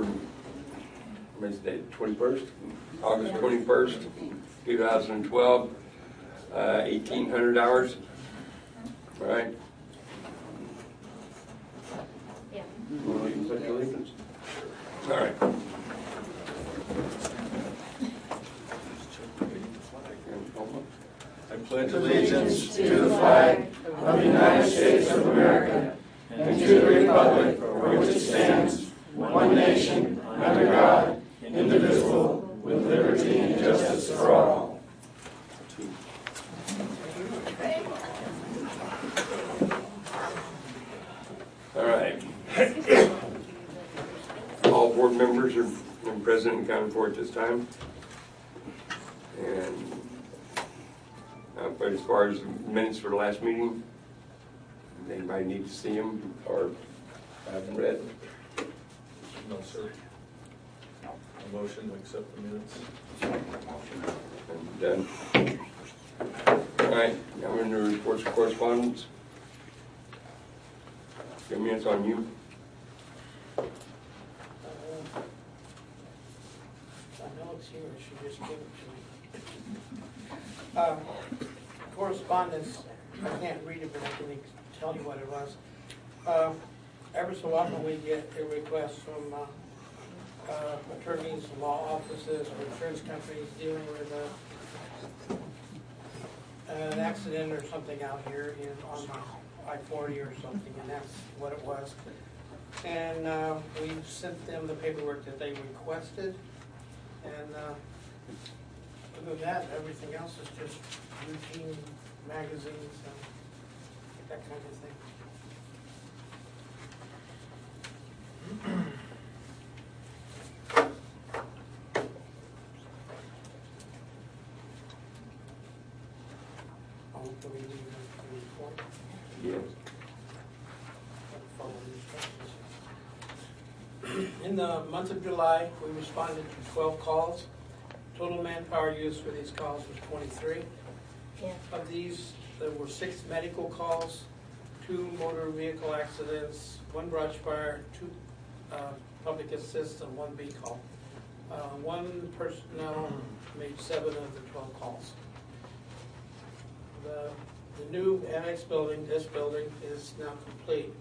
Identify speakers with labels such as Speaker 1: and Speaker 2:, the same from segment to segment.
Speaker 1: for, what's the date, 21st? August 21st, 2012, 1,800 hours. All right.
Speaker 2: Yeah.
Speaker 1: You want to pledge allegiance? All right.
Speaker 3: I pledge allegiance to the flag of the United States of America and to the republic for which it stands, one nation, under God, indivisible, with liberty and justice for all.
Speaker 1: All right. All board members are present and accounted for at this time. And but as far as minutes for the last meeting, anybody need to see them or have them read?
Speaker 3: No, sir. A motion to accept the minutes.
Speaker 1: And done. All right, now we're into reports of correspondence. Give minutes on you.
Speaker 4: I know it's here, she just gave it to me. Correspondence, I can't read it, but I can tell you what it was. Every so often we get a request from attorneys, law offices, or insurance companies dealing with an accident or something out here on I-40 or something, and that's what it was. And we sent them the paperwork that they requested, and other than that, everything else is just routine magazines and that kind of thing. Oh, do we need a report?
Speaker 1: Yes.
Speaker 4: Follow instructions. In the month of July, we responded to 12 calls. Total manpower used for these calls was 23.
Speaker 2: Yeah.
Speaker 4: Of these, there were 6 medical calls, 2 motor vehicle accidents, 1 brush fire, 2 public assist, and 1 B call. 1 personnel made 7 of the 12 calls. The new annex building, this building, is now complete.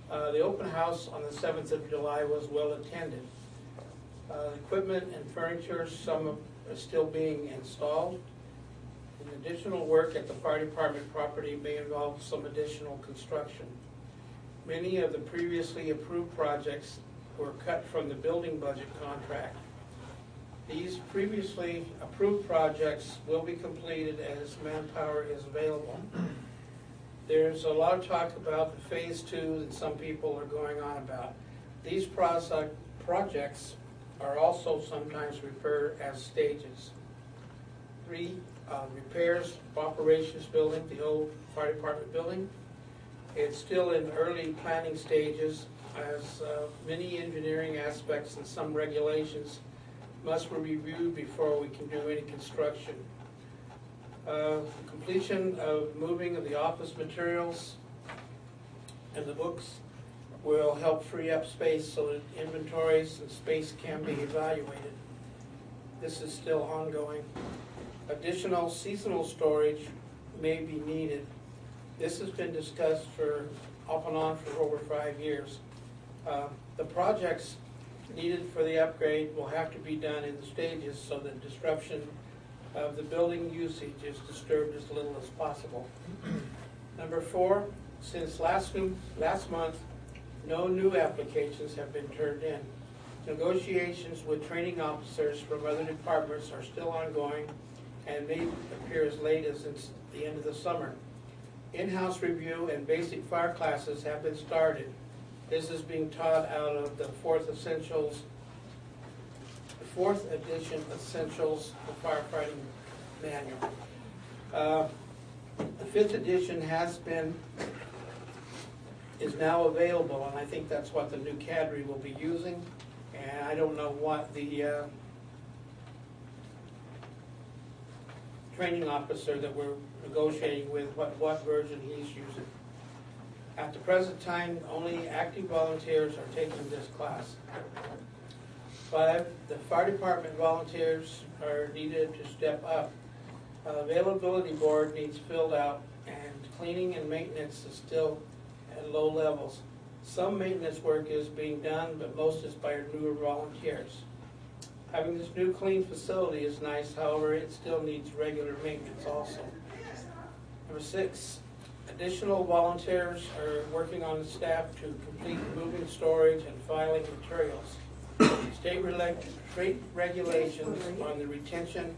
Speaker 4: The open house on the 7th of July was well attended. Equipment and furniture, some are still being installed. And additional work at the fire department property may involve some additional construction. Many of the previously approved projects were cut from the building budget contract. These previously approved projects will be completed as manpower is available. There's a lot of talk about the phase 2 that some people are going on about. These projects are also sometimes referred as stages. 3, repairs, operations building, the old fire department building. It's still in early planning stages, as many engineering aspects and some regulations must be reviewed before we can do any construction. Completion of moving of the office materials and the books will help free up space so that inventories and space can be evaluated. This is still ongoing. Additional seasonal storage may be needed. This has been discussed for off and on for over 5 years. The projects needed for the upgrade will have to be done in stages so that disruption of the building usage is disturbed as little as possible. Number 4, since last month, no new applications have been turned in. Negotiations with training officers from other departments are still ongoing and may appear as late as the end of the summer. In-house review and basic fire classes have been started. This is being taught out of the 4th edition Essentials for Firefighting Manual. The 5th edition is now available, and I think that's what the new cadre will be using. And I don't know what the training officer that we're negotiating with, what version he's using. At the present time, only active volunteers are taking this class. 5, the fire department volunteers are needed to step up. Availability board needs filled out, and cleaning and maintenance is still at low levels. Some maintenance work is being done, but most is by our newer volunteers. Having this new clean facility is nice, however, it still needs regular maintenance also. Number 6, additional volunteers are working on the staff to complete moving, storage, and filing materials. State regulations on the retention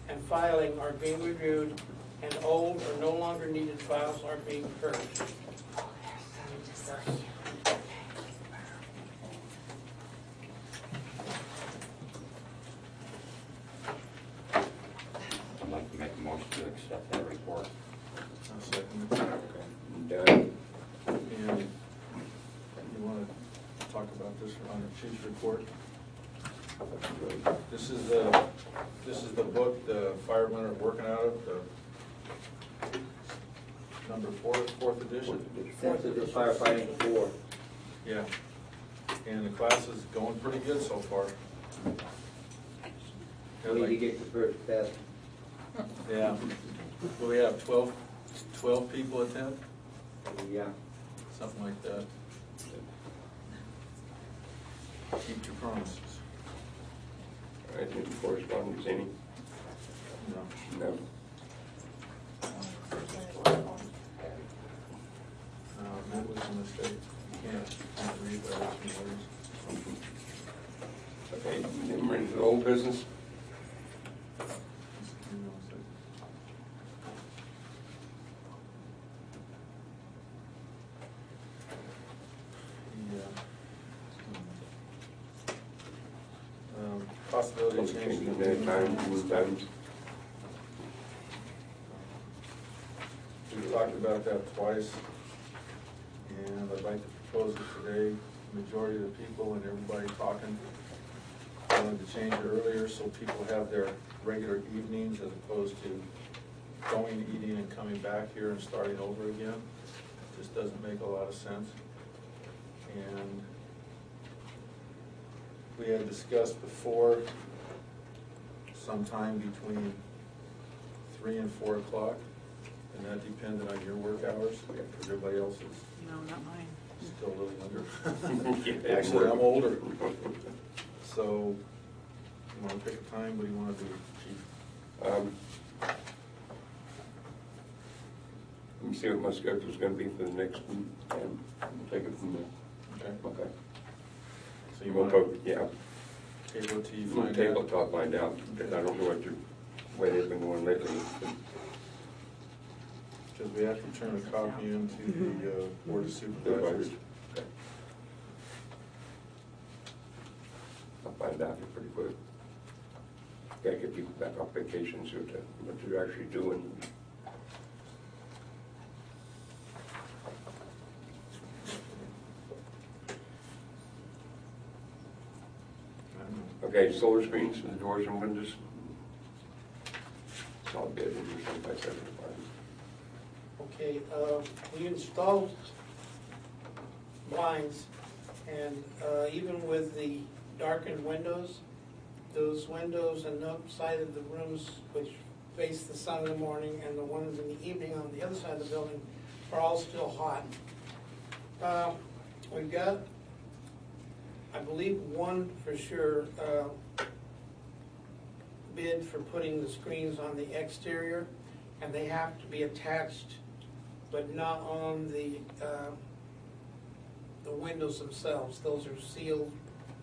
Speaker 4: and filing are being reviewed, and old or no longer needed files are being purged.
Speaker 3: I'd like to make a motion to accept that report.
Speaker 2: I'll second it.
Speaker 1: Done.
Speaker 2: And you want to talk about this on the chief's report? This is the book the firemen are working out of, the number fourth edition.
Speaker 5: That's the firefighting 4.
Speaker 2: Yeah. And the class is going pretty good so far.
Speaker 5: How many did you get the first test?
Speaker 2: Yeah. Well, we have 12 people attend,
Speaker 5: Yeah.
Speaker 2: something like that. Keep your promises.
Speaker 1: All right, any correspondence, any?
Speaker 2: No.
Speaker 1: No.
Speaker 2: That was a mistake. You can't read that from words.
Speaker 1: Okay, then we're into the old business.
Speaker 2: Possibility of changing
Speaker 1: Changing
Speaker 2: the
Speaker 1: that times.
Speaker 2: We've talked about that twice, and I'd like to propose it today. Majority of the people and everybody talking wanted to change it earlier so people have their regular evenings as opposed to going, eating, and coming back here and starting over again. It just doesn't make a lot of sense. And we had discussed before sometime between 3 and 4 o'clock, and that depended on your work hours, because everybody else is
Speaker 6: No, not mine.
Speaker 2: still a little younger. Actually, I'm older. So, you want to pick a time? What do you want to do, Chief?
Speaker 1: Let me see what my schedule's gonna be for the next week, and we'll take it from there.
Speaker 2: Okay.
Speaker 1: Okay.
Speaker 2: So you
Speaker 1: We'll
Speaker 2: want
Speaker 1: go,
Speaker 2: to
Speaker 1: yeah,
Speaker 2: table till you
Speaker 1: we'll
Speaker 2: find
Speaker 1: table
Speaker 2: out?
Speaker 1: till I find out, because I don't know what your, way they've been going lately.
Speaker 2: Because we have to turn a copy into the Board of Supervisors.
Speaker 1: Okay. I'll find out here pretty quick. Gotta get people back off vacation, see what they're actually doing. Okay, solar screens for the doors and windows. It's all good, and you're 75.
Speaker 4: Okay, we installed blinds, and even with the darkened windows, those windows on the side of the rooms which face the sun in the morning and the ones in the evening on the other side of the building are all still hot. We've got, I believe, one for sure bid for putting the screens on the exterior, and they have to be attached, but not on the windows themselves. Those are sealed,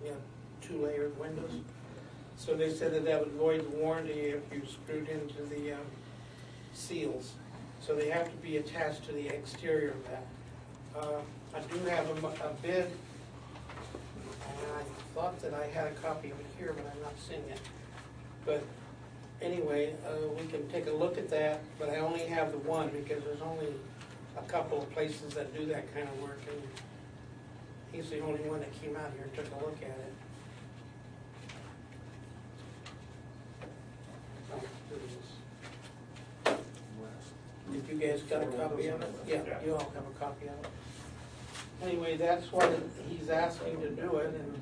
Speaker 4: you know, 2-layered windows. So they said that would void the warranty if you screwed into the seals. So they have to be attached to the exterior of that. I do have a bid, and I thought that I had a copy of it here, but I'm not seeing it. But anyway, we can take a look at that, but I only have the one because there's only a couple of places that do that kind of work, and he's the only one that came out here and took a look at it. Oh, here it is. If you guys got a copy of it? Yeah, you all have a copy of it. Anyway, that's what he's asking to do it, and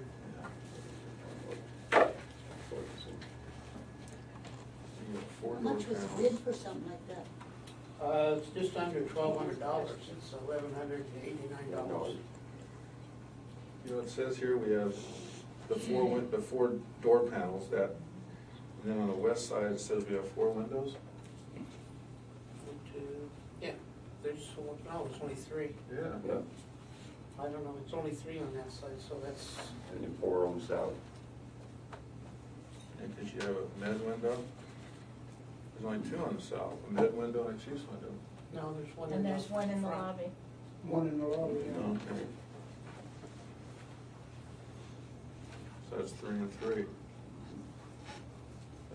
Speaker 6: much was the bid for something like that?
Speaker 4: It's just under $1,200. It's $1,189.
Speaker 2: You know, it says here we have the four door panels that, and then on the west side it says we have 4 windows.
Speaker 4: Yeah, there's, no, it's only 3.
Speaker 2: Yeah.
Speaker 1: Yeah,
Speaker 4: I don't know, it's only 3 on that side, so that's,
Speaker 1: and then 4 on the south.
Speaker 2: And because you have a med window, there's only 2 on the south, a med window and a chief's window.
Speaker 4: no, there's one in
Speaker 7: And
Speaker 4: the
Speaker 7: there's one in the
Speaker 4: front.
Speaker 7: lobby.
Speaker 3: One in the lobby, yeah.
Speaker 2: Okay. So that's 3 and 3.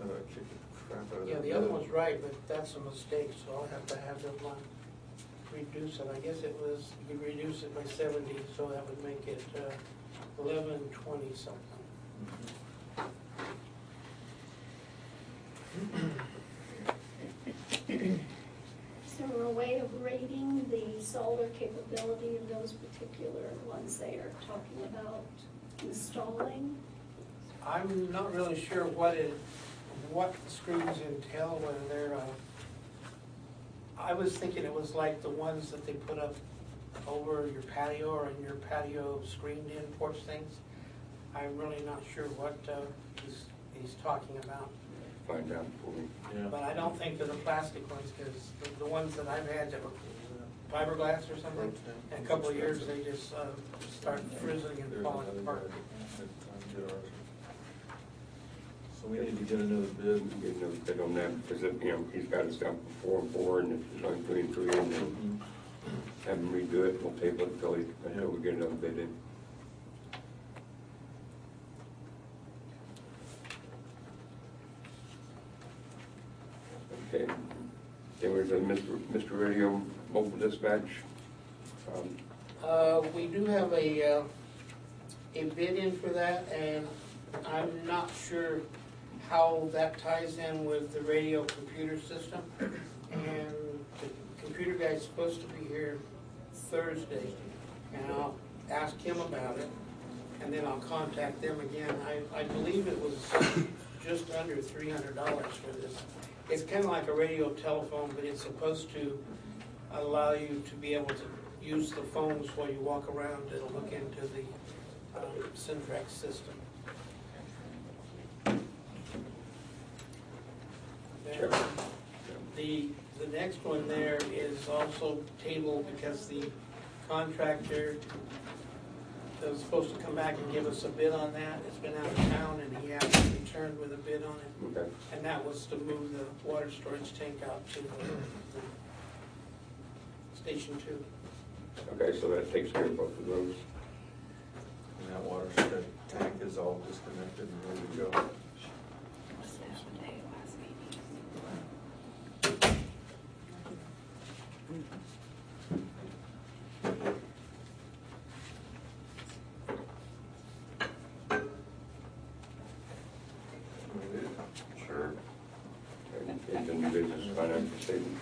Speaker 2: Kick the crap out of that.
Speaker 4: Yeah, the other
Speaker 2: bed.
Speaker 4: one's right, but that's a mistake, so I'll have to have them reduce it. I guess it was, you could reduce it by 70, so that would make it 1120 something.
Speaker 8: Is there a way of rating the solar capability of those particular ones they are talking about installing?
Speaker 4: I'm not really sure what the screens entail, whether they're, I was thinking it was like the ones that they put up over your patio or in your patio screened-in porch things. I'm really not sure what he's talking about.
Speaker 1: Find out for me.
Speaker 2: Yeah.
Speaker 4: But I don't think they're the plastic ones, because the ones that I've had that were fiberglass or something, in a couple of years, they just start frizzling and
Speaker 2: There's
Speaker 4: falling
Speaker 2: another
Speaker 4: apart.
Speaker 2: guy that did ours. So we need to get another bid.
Speaker 1: Get another bid on that, because, he's got us down for 4 and 4, and if it's only 3 and 3, and then have him redo it, we'll table it until we get another bid in. Okay, then there's a Mr. Radio Mobile Dispatch.
Speaker 4: We do have a bid in for that, and I'm not sure how that ties in with the radio computer system. And the computer guy's supposed to be here Thursday, and I'll ask him about it, and then I'll contact them again. I believe it was just under $300 for this. It's kind of like a radio telephone, but it's supposed to allow you to be able to use the phones while you walk around and look into the Syntrex system.
Speaker 1: Sure.
Speaker 4: The next one there is also tabled because the contractor that was supposed to come back and give us a bid on that. It's been out of town, and he hasn't returned with a bid on it.
Speaker 1: Okay.
Speaker 4: And that was to move the water storage tank out to Station 2.
Speaker 2: Okay, so that takes care of both of those. And that water tank is all disconnected and ready to go.
Speaker 1: Sure. And the new business financial statement.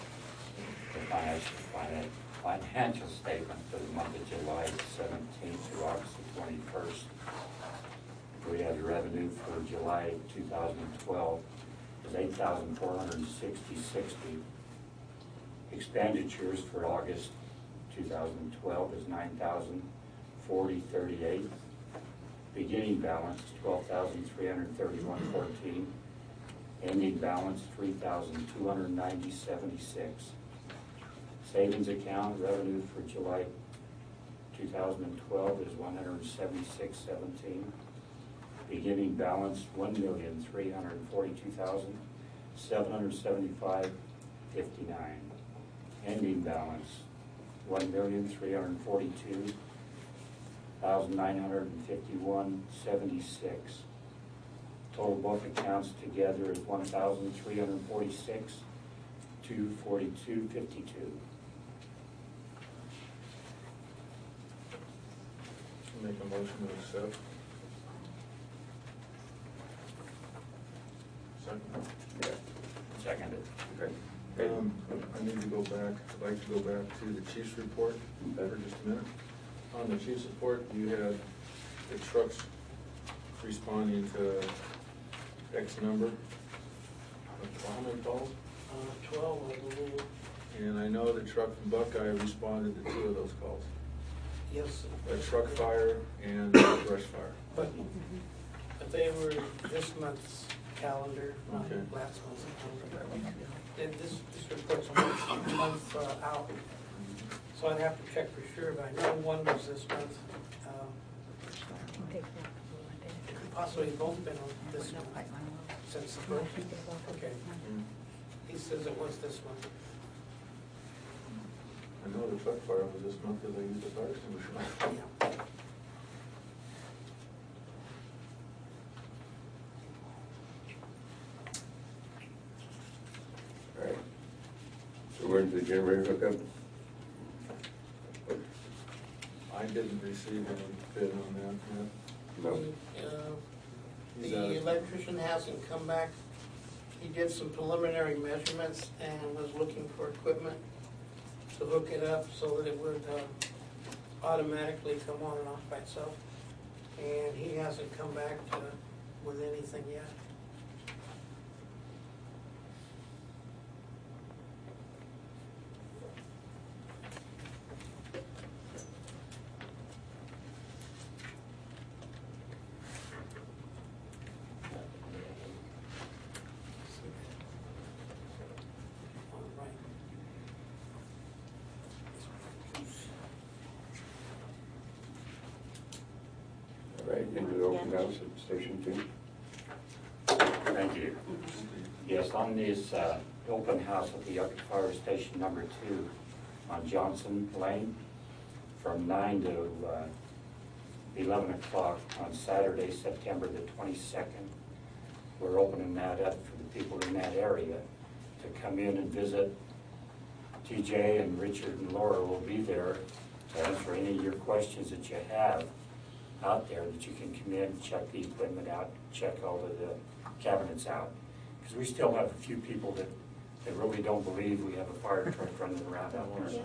Speaker 9: The financial statement for the month of July 17th through August 21st. We had revenue for July 2012 was $8,460.60. Expenditures for August 2012 is $9,040.38. Beginning balance is $12,331.14. Ending balance $3,290.76. Savings account revenue for July 2012 is $176.17. Beginning balance $1,342,775.59. Ending balance $1,342,951.76. Total book accounts together is $1,346,242.52.
Speaker 2: Make a motion to accept. Second.
Speaker 1: Yeah.
Speaker 9: Seconded.
Speaker 1: Okay.
Speaker 2: I need to go back, I'd like to go back to the chief's report for just a minute. On the chief's report, you had the trucks responding to X number. How many calls?
Speaker 4: 12, I believe.
Speaker 2: And I know the truck from Buckeye responded to 2 of those calls.
Speaker 4: Yes.
Speaker 2: A truck fire and a brush fire.
Speaker 4: But they were this month's calendar, not
Speaker 2: Okay.
Speaker 4: last month's calendar. And this report's a month out, so I'd have to check for sure, but I know one was this month. It could possibly both been on this month, since the first. Okay, he says it was this month.
Speaker 2: I know the truck fire was this month because I used the fire extinguisher.
Speaker 4: Yeah.
Speaker 1: All right. So we're into the generator hookup.
Speaker 2: I didn't receive any bid on that yet.
Speaker 1: No.
Speaker 2: He's
Speaker 4: The
Speaker 2: out.
Speaker 4: electrician hasn't come back. He did some preliminary measurements and was looking for equipment to hook it up so that it would automatically come on and off by itself. And he hasn't come back with anything yet.
Speaker 1: All right, into the open house at Station 2.
Speaker 9: Thank you. Yes, on this open house at the Yucca Fire Station number 2 on Johnson Lane from 9 to 11 o'clock on Saturday, September the 22nd. We're opening that up for the people in that area to come in and visit. TJ and Richard and Laura will be there to answer any of your questions that you have out there, that you can come in, check the equipment out, check all of the cabinets out. Because we still have a few people that really don't believe we have a fire truck running around out there.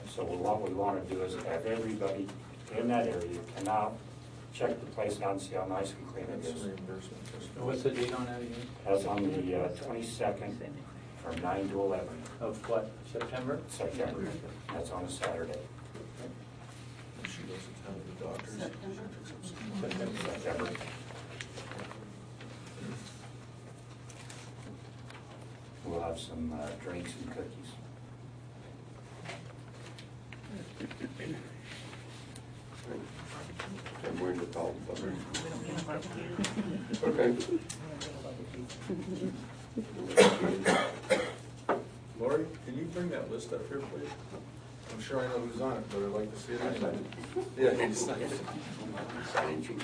Speaker 9: So what we want to do is have everybody in that area come out, check the place out and see how nice and clean it
Speaker 2: That's
Speaker 9: is.
Speaker 2: reimbursement.
Speaker 3: What's the date on that again?
Speaker 9: That's on the 22nd from 9 to 11,
Speaker 3: Of what, September?
Speaker 9: September. That's on a Saturday.
Speaker 2: She goes to town with the doctors.
Speaker 9: September. We'll have some drinks and cookies.
Speaker 1: And we're in the call. Okay.
Speaker 2: Lori, can you bring that list up here, please? I'm sure I know who's on it, but I'd like to see it anyway. Yeah, he's signed it.
Speaker 1: Signing sheet.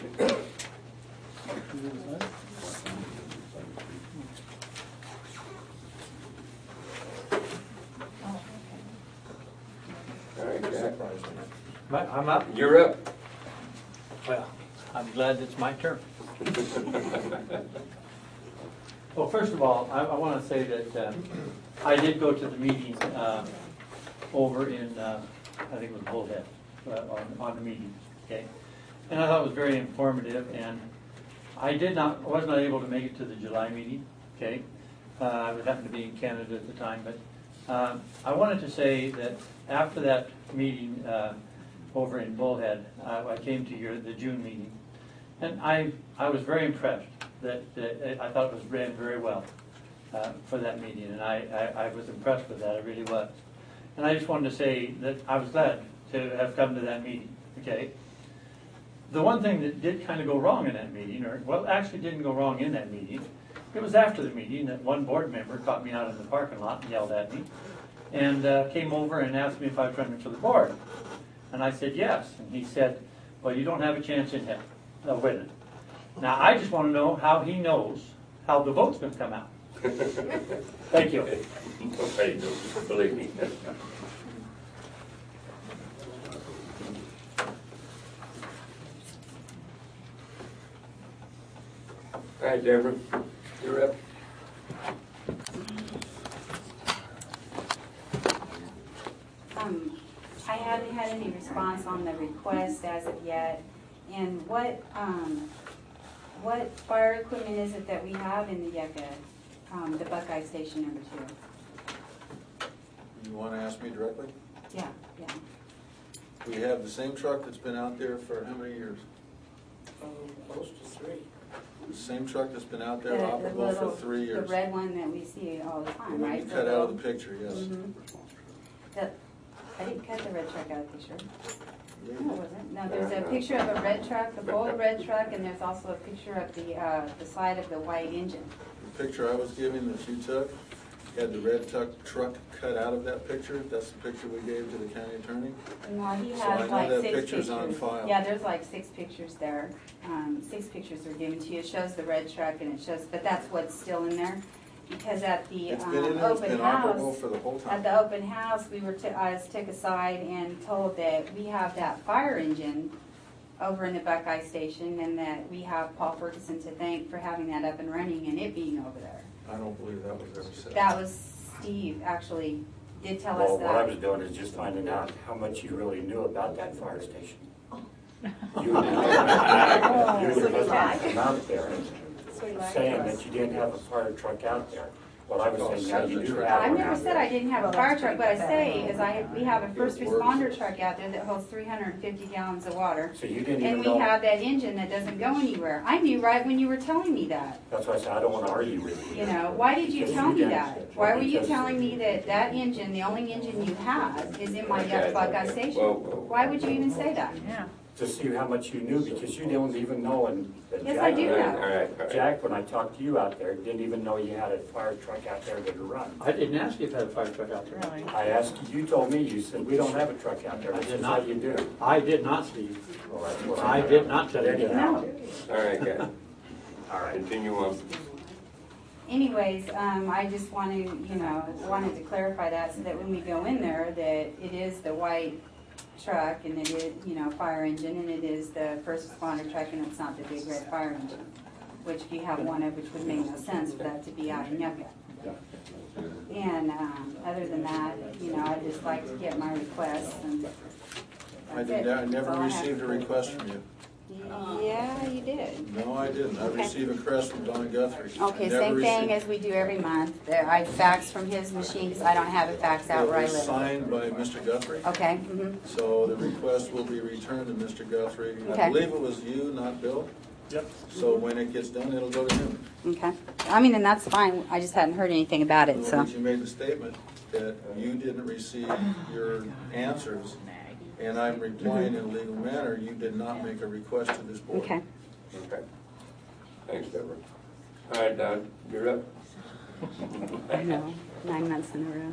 Speaker 1: All right, Jack.
Speaker 2: Surprised me.
Speaker 3: I'm up?
Speaker 1: You're up.
Speaker 3: Well, I'm glad it's my turn. Well, first of all, I want to say that I did go to the meeting over in, I think it was Bullhead, on the meeting, okay? And I thought it was very informative, and I was not able to make it to the July meeting, okay? I happened to be in Canada at the time, but I wanted to say that after that meeting over in Bullhead, I came to the June meeting, and I was very impressed that I thought it was ran very well for that meeting, and I was impressed with that, I really was. And I just wanted to say that I was glad to have come to that meeting, okay? The one thing that did kind of go wrong in that meeting, actually didn't go wrong in that meeting, it was after the meeting that one board member caught me out in the parking lot and yelled at me, and came over and asked me if I was running for the board. And I said yes, and he said, well, you don't have a chance in hell of winning. Now, I just want to know how he knows how the vote's going to come out. Thank you.
Speaker 1: Okay, no, believe me. All right, Deborah, you're up.
Speaker 7: I haven't had any response on the request as of yet. And what fire equipment is it that we have in the Yucca the Buckeye Station number 2.
Speaker 2: You wanna ask me directly?
Speaker 7: Yeah, yeah.
Speaker 2: We have the same truck that's been out there for how many years?
Speaker 4: Close to 3.
Speaker 2: The same truck that's been out there
Speaker 7: The
Speaker 2: operable for
Speaker 7: little-
Speaker 2: 3
Speaker 7: The
Speaker 2: years.
Speaker 7: red one that we see all the
Speaker 2: The
Speaker 7: time,
Speaker 2: one
Speaker 7: right?
Speaker 2: you cut out of the picture, yes.
Speaker 7: Mhm. I didn't cut the red truck out of the picture. No, it wasn't. No, there's a picture of a red truck, a bold red truck, and there's also a picture of the side of the white engine.
Speaker 2: The picture I was giving that you took had the red truck cut out of that picture. That's the picture we gave to the county attorney.
Speaker 7: No, he
Speaker 2: So I
Speaker 7: has
Speaker 2: know
Speaker 7: like
Speaker 2: that
Speaker 7: 6
Speaker 2: picture's
Speaker 7: pictures.
Speaker 2: on file.
Speaker 7: Yeah, there's like 6 pictures there. 6 pictures were given to you. It shows the red truck and it shows, but that's what's still in there. Because at the
Speaker 2: It's been in there, it's
Speaker 7: open
Speaker 2: been operable
Speaker 7: house,
Speaker 2: for the whole
Speaker 7: at
Speaker 2: time.
Speaker 7: the open house, I was took aside and told that we have that fire engine over in the Buckeye Station and that we have Paul Ferguson to thank for having that up and running and it being over there.
Speaker 2: I don't believe that was ever said.
Speaker 7: That was Steve actually did tell us
Speaker 9: Well, what I was
Speaker 7: that.
Speaker 9: doing is just finding out how much you really knew about that fire station. You
Speaker 7: Oh,
Speaker 9: were the husband from out there
Speaker 3: So you like
Speaker 9: saying
Speaker 3: us.
Speaker 9: that you didn't have a fire truck out there. Well, I was saying now you do
Speaker 7: I
Speaker 9: have one
Speaker 7: never
Speaker 9: out
Speaker 7: said
Speaker 9: there.
Speaker 7: I didn't have a fire truck. What I say is we have a first responder truck out there that holds 350 gallons of water.
Speaker 9: So you didn't
Speaker 7: And
Speaker 9: even
Speaker 7: we
Speaker 9: know.
Speaker 7: have that engine that doesn't go anywhere. I knew right when you were telling me that.
Speaker 9: That's why I said I don't want to argue with you.
Speaker 7: You know, why did you
Speaker 9: Because
Speaker 7: tell me
Speaker 9: didn't.
Speaker 7: that? Why were you
Speaker 9: Because-
Speaker 7: telling me that that engine, the only engine you have, is in my
Speaker 1: Okay.
Speaker 7: Buckeye Station?
Speaker 1: Whoa.
Speaker 7: Why would you even say that?
Speaker 3: Yeah.
Speaker 9: To see how much you knew, because you didn't even know, and that
Speaker 7: Yes, I
Speaker 9: Jack-
Speaker 7: do
Speaker 1: All
Speaker 7: know.
Speaker 1: right, all right, all right.
Speaker 9: Jack, when I talked to you out there, didn't even know you had a fire truck out there that would run.
Speaker 10: I didn't ask you if you had a fire truck out there.
Speaker 3: Really?
Speaker 9: I asked, you told me, you said, we don't have a truck out there.
Speaker 10: I
Speaker 9: This
Speaker 10: did
Speaker 9: is how
Speaker 10: not.
Speaker 9: you do.
Speaker 10: I did not, Steve.
Speaker 9: Well, that's what
Speaker 10: I did not tell you that.
Speaker 9: Anyhow.
Speaker 1: All right, guys,
Speaker 9: All right.
Speaker 1: continue on.
Speaker 7: Anyways, I just wanted to clarify that so that when we go in there, that it is the white truck and it is, fire engine and it is the first responder truck and it's not the big red fire engine, which you have one of, which would make no sense for that to be out in Yucca. And, other than that, I'd just like to get my requests and
Speaker 2: I
Speaker 7: that's it.
Speaker 2: never
Speaker 7: That's all I have.
Speaker 2: received a request from you.
Speaker 7: Yeah, you did.
Speaker 2: No, I didn't. I
Speaker 7: Okay.
Speaker 2: received a request from Donna Guthrie.
Speaker 7: Okay,
Speaker 2: Never
Speaker 7: same thing
Speaker 2: received-
Speaker 7: as we do every month. I fax from his machine because I don't have it faxed out where I
Speaker 2: It was
Speaker 7: live.
Speaker 2: signed by Mr. Guthrie.
Speaker 7: Okay,
Speaker 2: So the request will be returned to Mr. Guthrie.
Speaker 7: Okay.
Speaker 2: I believe it was you, not Bill.
Speaker 10: Yep.
Speaker 2: So when it gets done, it'll go to him.
Speaker 7: okay. I mean, and that's fine. I just hadn't heard anything about it, so.
Speaker 2: But you made the statement that you didn't receive your answers, and I'm replying in a legal manner. You did not make a request to this board.
Speaker 7: Okay.
Speaker 1: Okay. Thanks, Deborah. All right, Don, you're up.
Speaker 7: I know, 9 months in a row.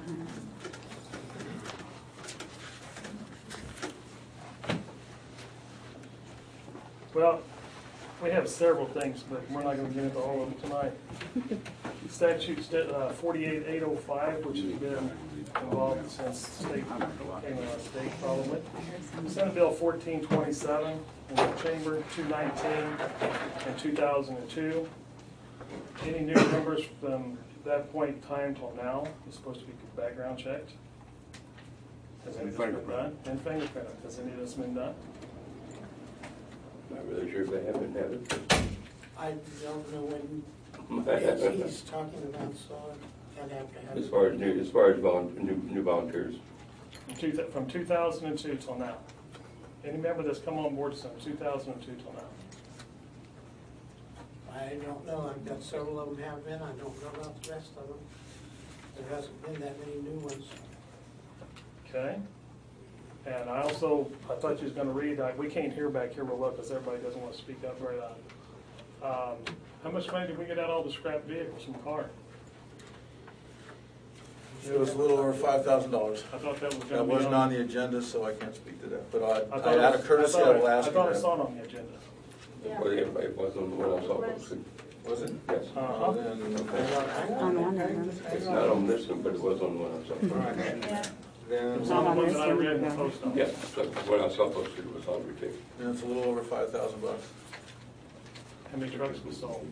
Speaker 11: Well, we have several things, but we're not gonna get into all of them tonight. Statute 48805, which has been involved since state, came out of state probably. Senate Bill 1427, in the Chamber 219 and 2002. Any new members from that point in time till now is supposed to be background checked. Has any of this been done? And fingerprint. Has any of this been done?
Speaker 1: Not really sure if they have it.
Speaker 4: I don't know when he's talking about solar, I'd have to have.
Speaker 1: As far as new volunteers.
Speaker 11: From 2002 till now. Any member that's come on board since 2002 till now?
Speaker 4: I don't know, I've got several of them have been, I don't know about the rest of them. There hasn't been that many new ones.
Speaker 11: Okay. And I thought you was gonna read, we can't hear back here real well because everybody doesn't want to speak up very loud. How much money did we get out of all the scrap vehicles from car?
Speaker 2: It was a little over $5,000.
Speaker 11: I thought that was gonna
Speaker 2: That
Speaker 11: be
Speaker 2: wasn't on the agenda, so I can't speak to that. But
Speaker 11: I thought
Speaker 2: out of courtesy, I will ask
Speaker 11: I thought I
Speaker 2: you
Speaker 11: saw
Speaker 2: that.
Speaker 11: it on the agenda.
Speaker 1: Well, it wasn't on the one I saw posted.
Speaker 2: Was it?
Speaker 1: Yes.
Speaker 11: Uh-huh.
Speaker 2: Then,
Speaker 7: On one of them.
Speaker 1: It's not on this one, but it was on the one I saw.
Speaker 2: all right.
Speaker 11: It was
Speaker 2: Then
Speaker 11: on the
Speaker 7: on
Speaker 11: one
Speaker 7: this
Speaker 11: that I
Speaker 7: one,
Speaker 11: read in the
Speaker 7: yeah.
Speaker 11: post office.
Speaker 1: Yes, so what I saw posted was on retail.
Speaker 2: it's a little over $5,000.
Speaker 11: How many trucks we sold?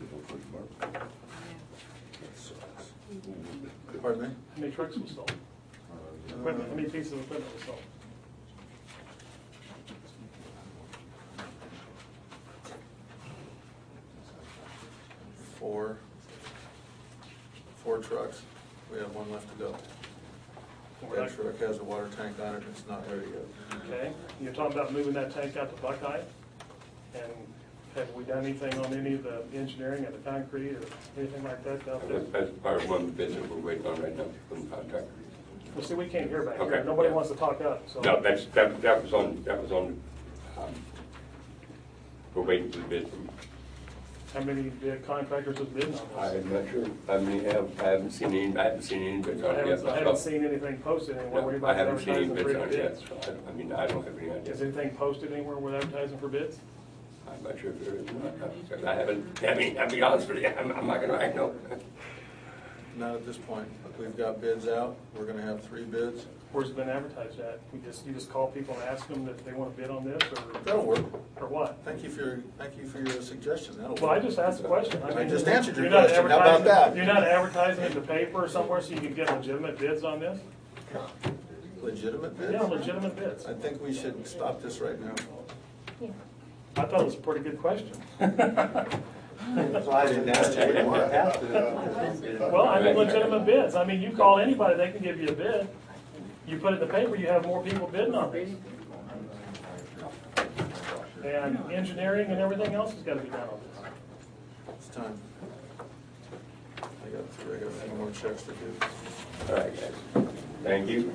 Speaker 2: Pardon me?
Speaker 11: How many trucks we sold? Equipment, how many pieces of equipment we sold?
Speaker 2: 4 trucks. We have 1 left to go. That truck has a water tank on it, and it's not ready yet.
Speaker 11: Okay, you're talking about moving that tank out to Buckeye? And have we done anything on any of the engineering of the concrete or anything like that out there?
Speaker 1: That's part of one of the bids that we're waiting on right now from the contractor.
Speaker 11: Well, see, we can't hear back here.
Speaker 1: Okay.
Speaker 11: Nobody wants to talk up, so.
Speaker 1: No, that was on, we're waiting for the bid from,
Speaker 11: How many contractors have bid on this?
Speaker 1: I'm not sure, I haven't seen any bids on it yet.
Speaker 11: I haven't seen anything posted anywhere where
Speaker 1: No, I
Speaker 11: anybody's
Speaker 1: haven't seen any
Speaker 11: advertising
Speaker 1: bids
Speaker 11: for
Speaker 1: on it
Speaker 11: bids.
Speaker 1: yet, so I don't have any idea.
Speaker 11: Is anything posted anywhere with advertising for bids?
Speaker 1: I'm not sure if there is, because I haven't, I'll be honest with you, I'm not gonna, I know.
Speaker 2: Not at this point. We've got bids out. We're gonna have 3 bids.
Speaker 11: Where's it been advertised at? You just call people and ask them if they want to bid on this,
Speaker 2: That'll work.
Speaker 11: or what?
Speaker 2: Thank you for your suggestion. That'll
Speaker 11: Well, I
Speaker 2: work.
Speaker 11: just asked a question.
Speaker 2: I
Speaker 11: mean,
Speaker 2: just answered your
Speaker 11: you're not
Speaker 2: question. How about
Speaker 11: advertising-
Speaker 2: that?
Speaker 11: You're not advertising in the paper or somewhere so you can get legitimate bids on this?
Speaker 2: Legitimate bids?
Speaker 11: Yeah, legitimate bids.
Speaker 2: I think we should stop this right now.
Speaker 11: I thought it was a pretty good question.
Speaker 3: So I didn't ask you, we want to have to.
Speaker 11: Well, I mean legitimate bids. I mean, you call anybody, they can give you a bid. You put it in the paper, you have more people bidding on this. And engineering and everything else has got to be done on this.
Speaker 2: It's time. I got a few more checks to do.
Speaker 1: All right, guys, thank you.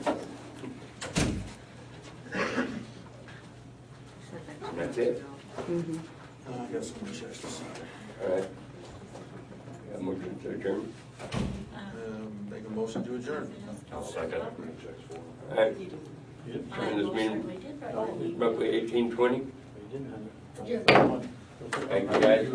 Speaker 1: That's it?
Speaker 2: I got some more checks to sign.
Speaker 1: All right. Got a motion to adjourn?
Speaker 2: Make a motion to adjourn.
Speaker 9: I'll second.
Speaker 1: All right. Turn this meeting roughly 18:20. Thank you, guys.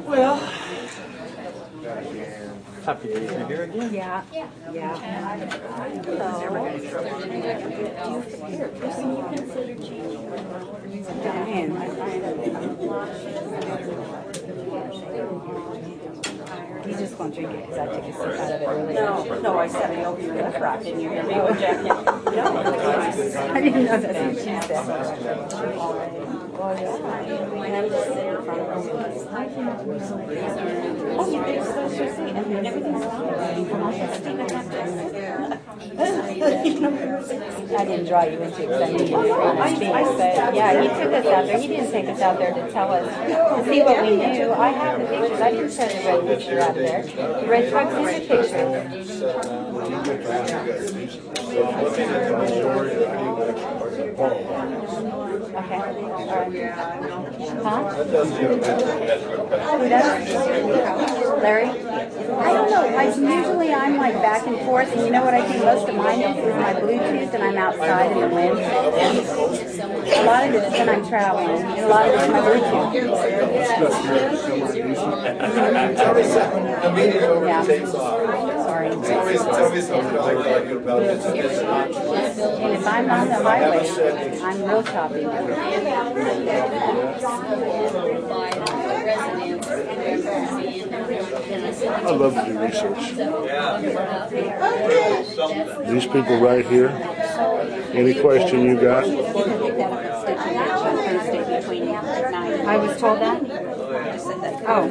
Speaker 10: Well. Happy to be here again.
Speaker 7: Yeah, yeah. He's just going to drink it because I took a sip out of it earlier. No, I said I opened it up right. Didn't you hear me with Jackie? I didn't know that's what she said. Well, yeah. And I'm just sitting in front of her. Oh, you think so? And then everything's fine. I didn't draw you into it because I knew you were going to speak, but yeah, he took us out there. He didn't take us out there to tell us, to see what we knew. I have the pictures. I didn't show the red picture out there. The red truck's in the picture. Okay, all right. Huh? Who does? Larry? I don't know, like usually I'm like back and forth, and you know what I do most of mine is my Bluetooth, and I'm outside in the wind. A lot of it's when I'm traveling, and a lot of it's my Bluetooth.
Speaker 3: The meeting over
Speaker 7: Yeah.
Speaker 3: takes off.
Speaker 7: Sorry.
Speaker 3: Tell me something I like you about this.
Speaker 7: And if I'm on the highway, I'm real choppy.
Speaker 12: I love to do research. These people right here, any question you got?
Speaker 7: I was told that? Oh.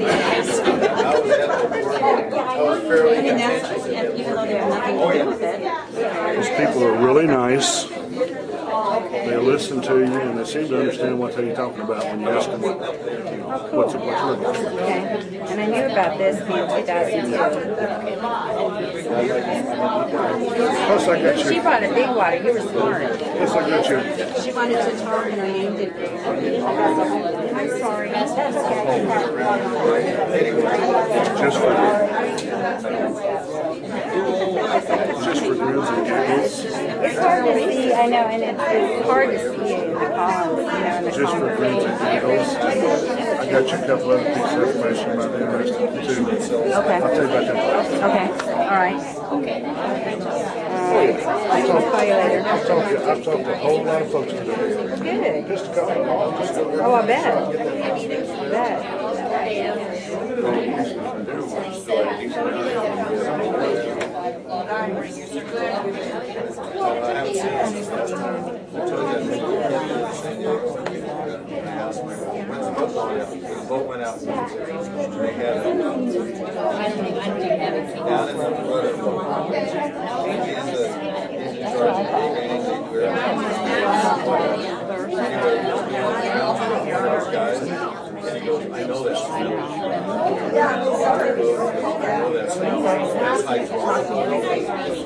Speaker 7: I didn't ask, even though they have nothing to do with it.
Speaker 12: These people are really nice. They listen to you and they seem to understand what they're talking about when you ask them what's it look like.
Speaker 7: Okay, and I knew about this in 2002.
Speaker 12: Plus I got
Speaker 7: She
Speaker 12: you.
Speaker 7: brought a big water, you were smart.
Speaker 12: Plus I got you.
Speaker 7: She wanted to talk and I named it. I'm sorry. That's okay.
Speaker 12: Just for you. just for grins and giggles?
Speaker 7: It's hard to see, I know, and it's hard to see in the columns, you know, in the
Speaker 12: Just for grins and giggles. I got you a couple other pieces of information about the interesting too.
Speaker 7: Okay.
Speaker 12: I'll tell you about that.
Speaker 7: Okay, all right. I'll call you later.
Speaker 12: I've talked to a whole lot of folks today.
Speaker 7: Good.
Speaker 12: Just a couple.
Speaker 7: Oh, I bet. I bet.
Speaker 2: The boat went out. They had a I know that.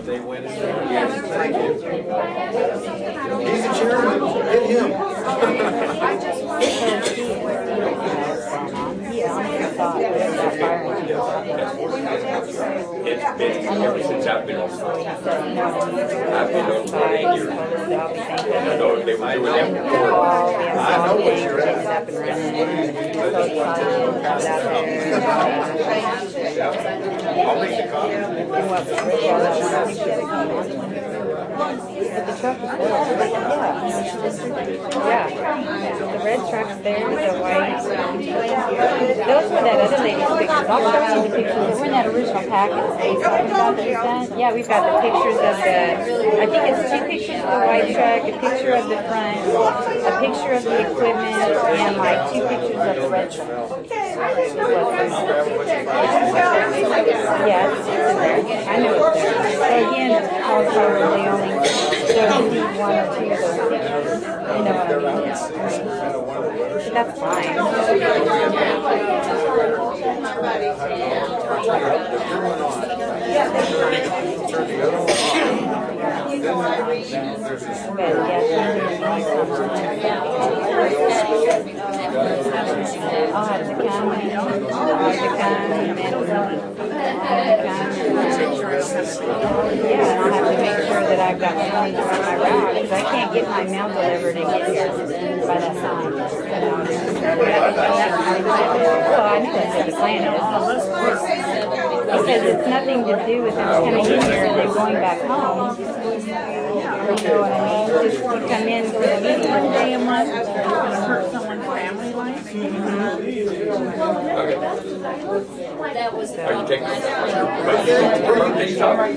Speaker 2: They went in there. He's the chairman. Get him.
Speaker 1: It's been ever since I've been on the board. I've been on for 8 years. I know they were doing that before.
Speaker 2: I know what you're at. I'll make the copy.
Speaker 7: The truck is there. Yeah. The red truck's there, the white. Those were that other lady's pictures. I'll show you the pictures. They were in that original packet. Yeah, we've got the pictures of the, I think it's 2 pictures of the white truck, a picture of the front, a picture of the equipment, and like 2 pictures of the red truck. Yeah, it's in there. I know it's there. So again, also really only showed me 1 or 2 of those pictures. You know what I mean? But that's fine. I'll have to come and yeah, and I'll have to make sure that I've got money on my route, because I can't get my mail delivered and get here by that time. Well, I know that's what the plan is. Because it's nothing to do with them coming in here and then going back home. You know what I mean? Just to come in for the meeting.
Speaker 3: One day a month, hurt someone's family life.
Speaker 8: That was the
Speaker 1: Are you taking
Speaker 8: problem.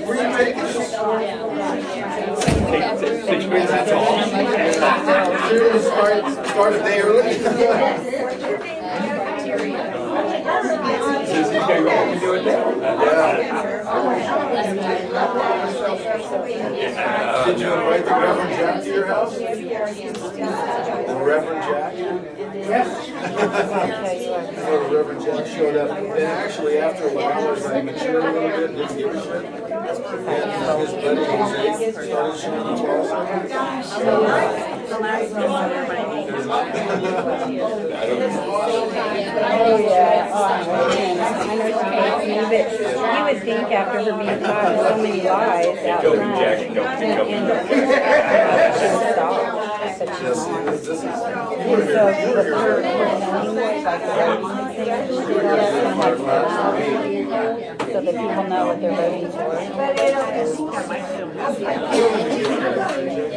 Speaker 1: Six minutes, that's all.
Speaker 2: Start a day early.
Speaker 1: Since he's gonna go home and do it now.
Speaker 2: Did you invite the Reverend Jack to your house? The Reverend Jack? Yes. So the Reverend Jack showed up, and actually after a while, as I matured a little bit, didn't give a shit. And his buddy Jose started showing up also.
Speaker 7: Oh, yeah. Oh, I know she hates me, but you would think after her being caught with so many lies out
Speaker 1: Told me
Speaker 7: front,
Speaker 1: Jack, no,
Speaker 7: she would stop. But she's not. So, with her knowing like the voting thing, so that people know what they're voting for. I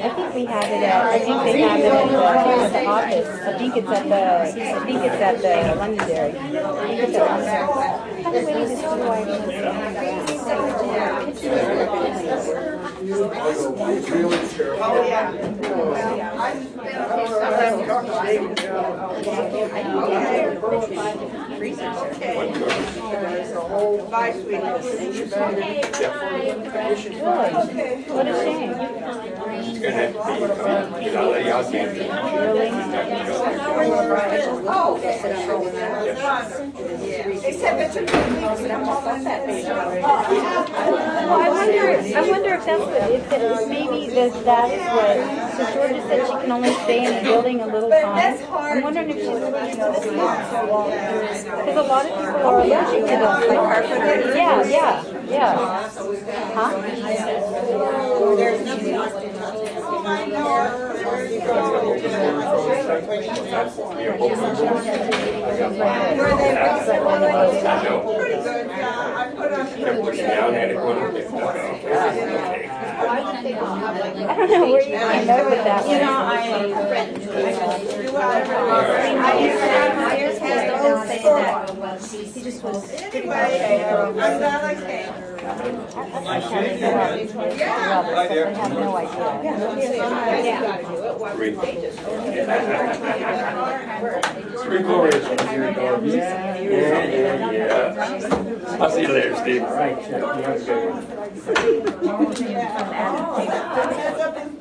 Speaker 7: think we have it at, I think they have it at the office. I think it's at the Londonderry. I think it's at Londonderry. How do we do this What a shame.
Speaker 1: It's gonna have to be, I'll let y'all get it.
Speaker 7: Really? Well, I wonder if that's what, if maybe that's what, so Georgia said she can only stay in a building a little time. I'm wondering if she's allergic to the smell. Because a lot of people are allergic to the, like, yeah. Huh?
Speaker 3: There's nothing else to touch. Oh my God, there you go. Pretty good, yeah. I put on.
Speaker 1: Kept pushing down, had it going up. Okay.
Speaker 7: I don't know where you came up with that one. You know, I he just was.
Speaker 3: Anyway, I'm glad I came. Yeah.
Speaker 7: Right there. I have no idea.
Speaker 1: Three glorious ones here, dog. Yeah. I'll see you later, Steve. All right. You have a good one.
Speaker 3: Heads up in